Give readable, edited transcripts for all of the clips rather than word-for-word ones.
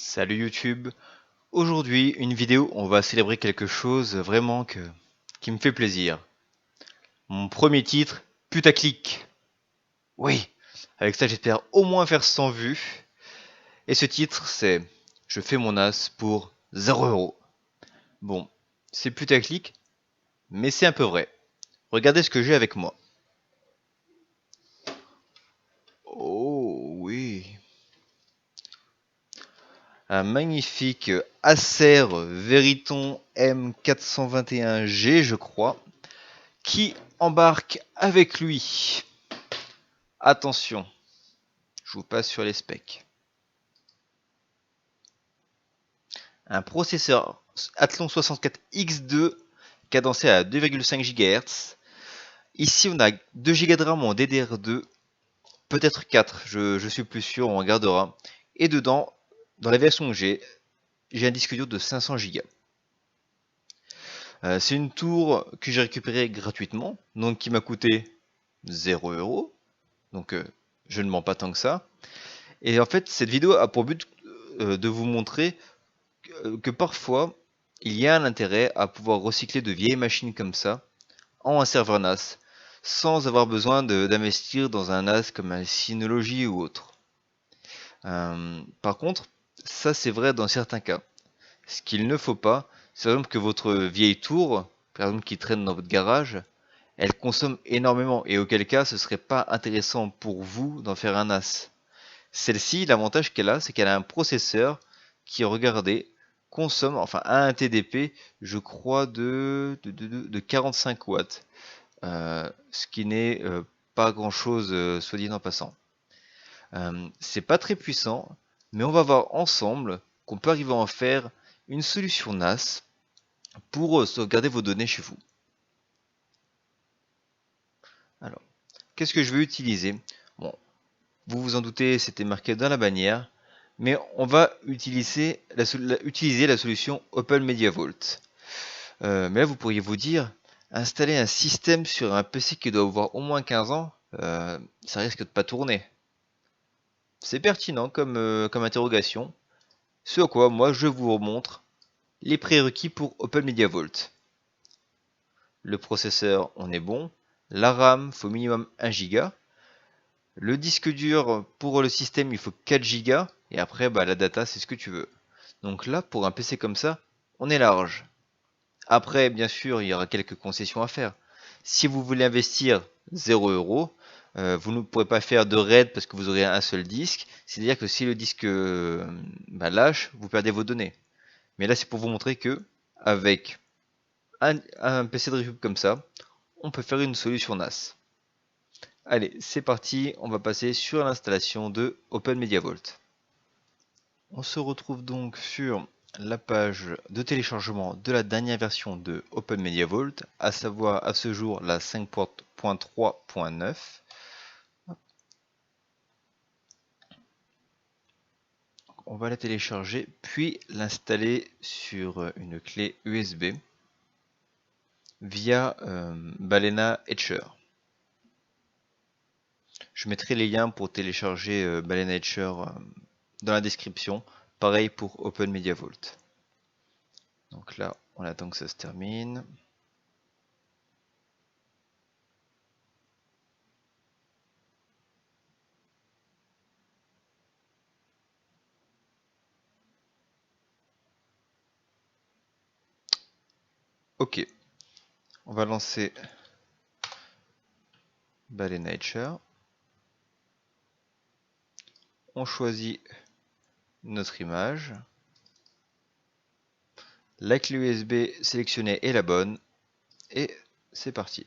Salut YouTube. Aujourd'hui, une vidéo, on va célébrer quelque chose vraiment qui me fait plaisir. Mon premier titre, putaclic. Oui, avec ça j'espère au moins faire 100 vues. Et ce titre, c'est Je fais mon as pour 0 €. Bon, c'est putaclic, mais c'est un peu vrai. Regardez ce que j'ai avec moi. Oh oui. Un magnifique Acer Veriton M421G, je crois, qui embarque avec lui. Attention, je vous passe sur les specs. Un processeur Athlon 64X2 cadencé à 2,5 GHz. Ici, on a 2 Go de RAM en DDR2, peut-être 4, je suis plus sûr, on regardera. Et dedans, dans la version que j'ai un disque dur de 500 Go. C'est une tour que j'ai récupérée gratuitement, donc qui m'a coûté 0 €. Donc je ne mens pas tant que ça. Et en fait, cette vidéo a pour but de vous montrer que parfois, il y a un intérêt à pouvoir recycler de vieilles machines comme ça en un serveur NAS, sans avoir besoin d'investir dans un NAS comme un Synology ou autre. Par contre, ça c'est vrai dans certains cas. Ce qu'il ne faut pas, c'est par exemple que votre vieille tour, par exemple qui traîne dans votre garage, elle consomme énormément et auquel cas ce serait pas intéressant pour vous d'en faire un NAS. Celle-ci, l'avantage qu'elle a, c'est qu'elle a un processeur qui, regardez, consomme, enfin a un TDP, je crois, de 45 watts. Ce qui n'est pas grand-chose, soit dit en passant. C'est pas très puissant, mais on va voir ensemble qu'on peut arriver à en faire une solution NAS pour sauvegarder vos données chez vous. Alors, qu'est-ce que je vais utiliser? Bon, vous vous en doutez, c'était marqué dans la bannière, mais on va utiliser la solution Open Media Vault. Mais là, vous pourriez vous dire, installer un système sur un PC qui doit avoir au moins 15 ans, ça risque de pas tourner. C'est pertinent comme interrogation, ce à quoi moi je vous remontre les prérequis pour Open Media Vault. Le processeur, on est bon. La RAM, faut minimum 1 Go. Le disque dur, pour le système, il faut 4 Go. Et après, la data, c'est ce que tu veux. Donc là, pour un PC comme ça, on est large. Après, bien sûr, il y aura quelques concessions à faire. Si vous voulez investir 0 €, vous ne pourrez pas faire de RAID parce que vous aurez un seul disque. C'est-à-dire que si le disque lâche, vous perdez vos données. Mais là, c'est pour vous montrer que avec un PC de récup comme ça, on peut faire une solution NAS. Allez, c'est parti, on va passer sur l'installation de Open Media Vault. On se retrouve donc sur la page de téléchargement de la dernière version de Open Media Vault, à savoir à ce jour la 5.3.9. On va la télécharger puis l'installer sur une clé USB via Balena Etcher. Je mettrai les liens pour télécharger Balena Etcher dans la description. Pareil pour Open Media Vault. Donc là, on attend que ça se termine. Ok, on va lancer Balena Etcher. On choisit notre image. La clé USB sélectionnée est la bonne. Et c'est parti.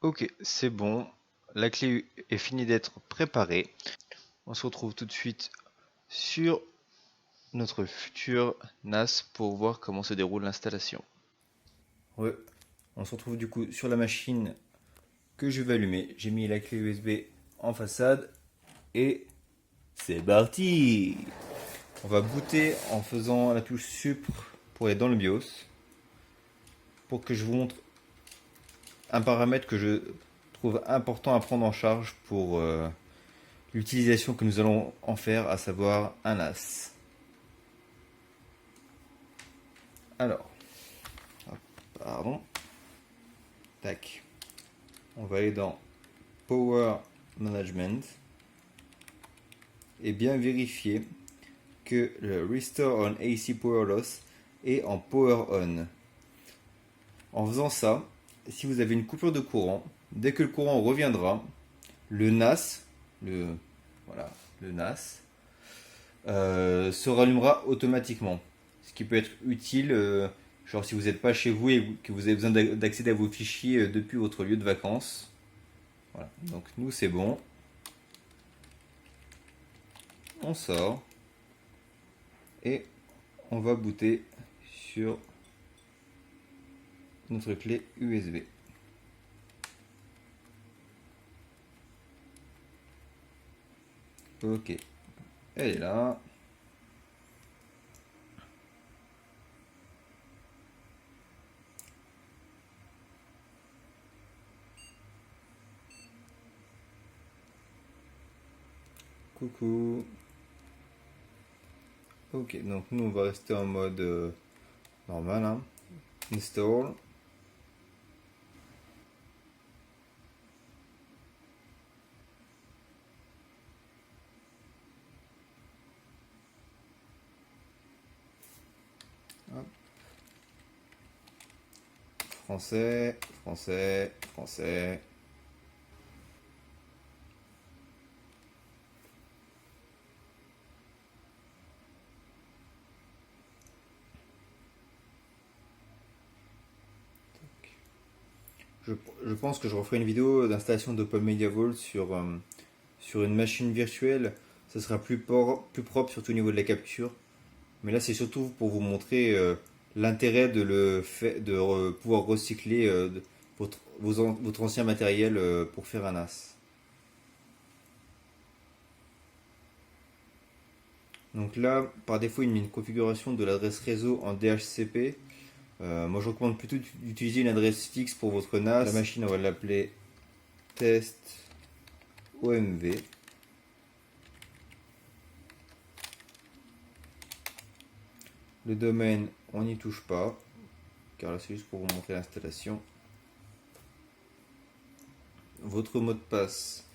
Ok, c'est bon. La clé est finie d'être préparée. On se retrouve tout de suite sur notre futur NAS pour voir comment se déroule l'installation. Ouais, on se retrouve du coup sur la machine que je vais allumer. J'ai mis la clé USB en façade et c'est parti. On va booter en faisant la touche Sup pour aller dans le BIOS pour que je vous montre un paramètre que je trouve important à prendre en charge pour l'utilisation que nous allons en faire, à savoir un NAS. Alors, hop, pardon, tac, on va aller dans Power Management et bien vérifier que le Restore on AC Power Loss est en Power On. En faisant ça, si vous avez une coupure de courant, dès que le courant reviendra, le NAS, le NAS, se rallumera automatiquement. Ce qui peut être utile, genre si vous n'êtes pas chez vous et que vous avez besoin d'accéder à vos fichiers depuis votre lieu de vacances. Voilà, donc nous c'est bon. On sort et on va booter sur notre clé USB. Ok, elle est là. Coucou. Ok, donc nous on va rester en mode normal. Hein. Install. Hop. Français, français, français. Je pense que je referai une vidéo d'installation d'Open Media Vault sur une machine virtuelle. Ça sera plus propre, surtout au niveau de la capture. Mais là, c'est surtout pour vous montrer l'intérêt de pouvoir recycler votre ancien matériel pour faire un NAS. Donc là, par défaut, il met une configuration de l'adresse réseau en DHCP. Moi, je recommande plutôt d'utiliser une adresse fixe pour votre NAS. La machine, on va l'appeler test OMV. Le domaine, on n'y touche pas, car là, c'est juste pour vous montrer l'installation. Votre mot de passe.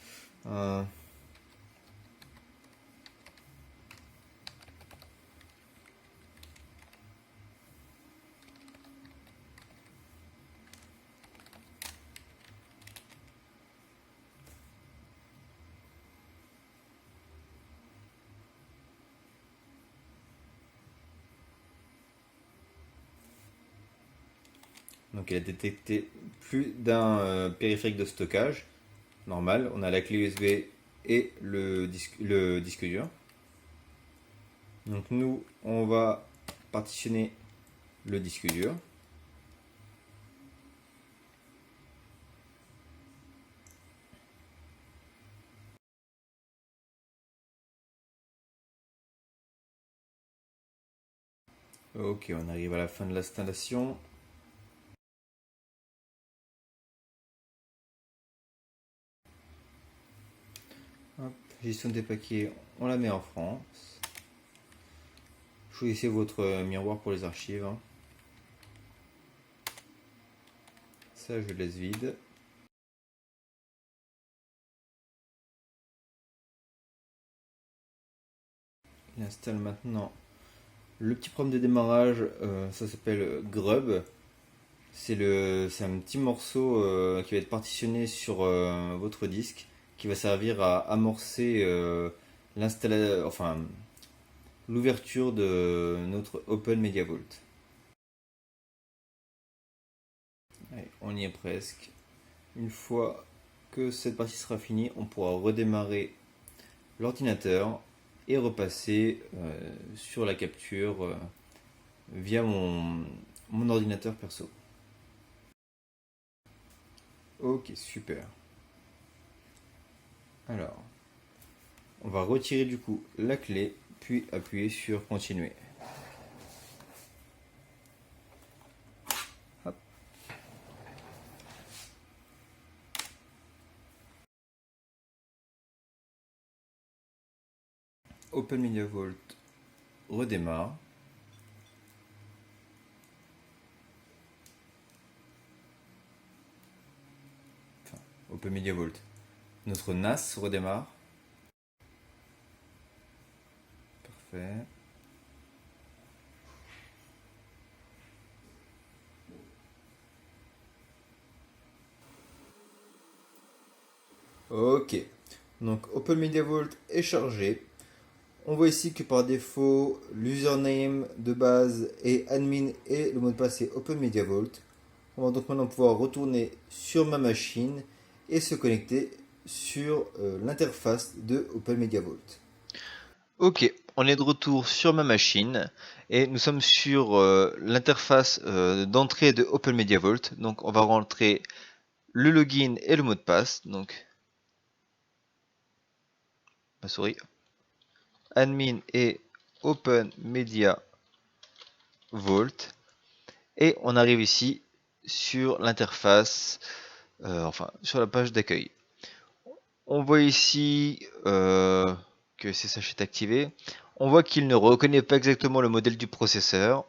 Donc, il a détecté plus d'un périphérique de stockage. Normal, on a la clé USB et le disque dur. Donc, nous, on va partitionner le disque dur. Ok, on arrive à la fin de l'installation. Hop, gestion des paquets, on la met en France. Choisissez votre miroir pour les archives. Hein. Ça, je laisse vide. Il installe maintenant le petit programme de démarrage. Ça s'appelle Grub. C'est un petit morceau qui va être partitionné sur votre disque, qui va servir à amorcer l'ouverture de notre Open Media Vault. Allez, on y est presque. Une fois que cette partie sera finie, on pourra redémarrer l'ordinateur et repasser sur la capture via mon ordinateur perso. Ok, super. Alors, on va retirer du coup la clé, puis appuyer sur continuer. Open Media Vault redémarre. Enfin, Open Media Vault. Notre NAS redémarre. Parfait. Ok. Donc Open Media Vault est chargé. On voit ici que par défaut, l'username de base est admin et le mot de passe est Open Media Vault. On va donc maintenant pouvoir retourner sur ma machine et se connecter sur l'interface de Open Media Vault. Ok, on est de retour sur ma machine et nous sommes sur l'interface d'entrée de Open Media Vault. Donc on va rentrer le login et le mot de passe. Donc ma souris. Admin et Open Media Vault. Et on arrive ici sur l'interface, enfin sur la page d'accueil. On voit ici que SSH est activé. On voit qu'il ne reconnaît pas exactement le modèle du processeur.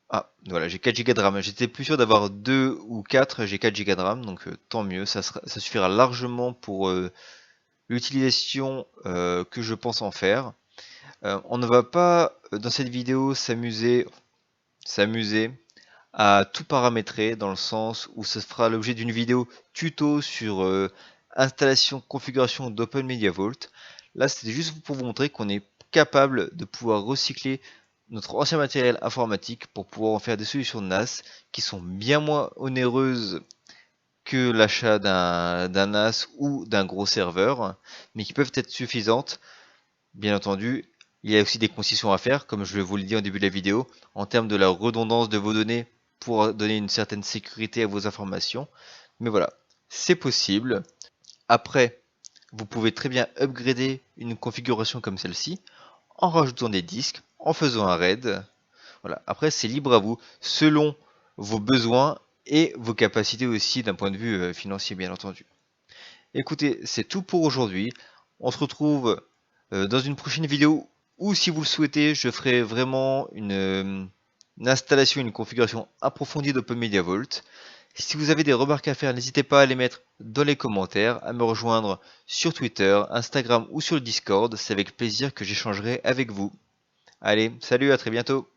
Ah, voilà, j'ai 4 Go de RAM. J'étais plus sûr d'avoir 2 ou 4, j'ai 4 Go de RAM, donc tant mieux, ça suffira largement pour l'utilisation que je pense en faire. On ne va pas, dans cette vidéo, s'amuser à tout paramétrer, dans le sens où ce fera l'objet d'une vidéo tuto sur installation, configuration d'Open Media Vault. Là, c'était juste pour vous montrer qu'on est capable de pouvoir recycler notre ancien matériel informatique pour pouvoir en faire des solutions de NAS qui sont bien moins onéreuses que l'achat d'un NAS ou d'un gros serveur, mais qui peuvent être suffisantes. Bien entendu, il y a aussi des concessions à faire, comme je vous l'ai dit en début de la vidéo, en termes de la redondance de vos données pour donner une certaine sécurité à vos informations. Mais voilà, c'est possible. Après, vous pouvez très bien upgrader une configuration comme celle-ci en rajoutant des disques, en faisant un RAID. Voilà. Après, c'est libre à vous, selon vos besoins et vos capacités aussi d'un point de vue financier, bien entendu. Écoutez, c'est tout pour aujourd'hui. On se retrouve dans une prochaine vidéo ou si vous le souhaitez, je ferai vraiment une installation, une configuration approfondie d'Open Media Vault. Si vous avez des remarques à faire, n'hésitez pas à les mettre dans les commentaires, à me rejoindre sur Twitter, Instagram ou sur le Discord. C'est avec plaisir que j'échangerai avec vous. Allez, salut, à très bientôt.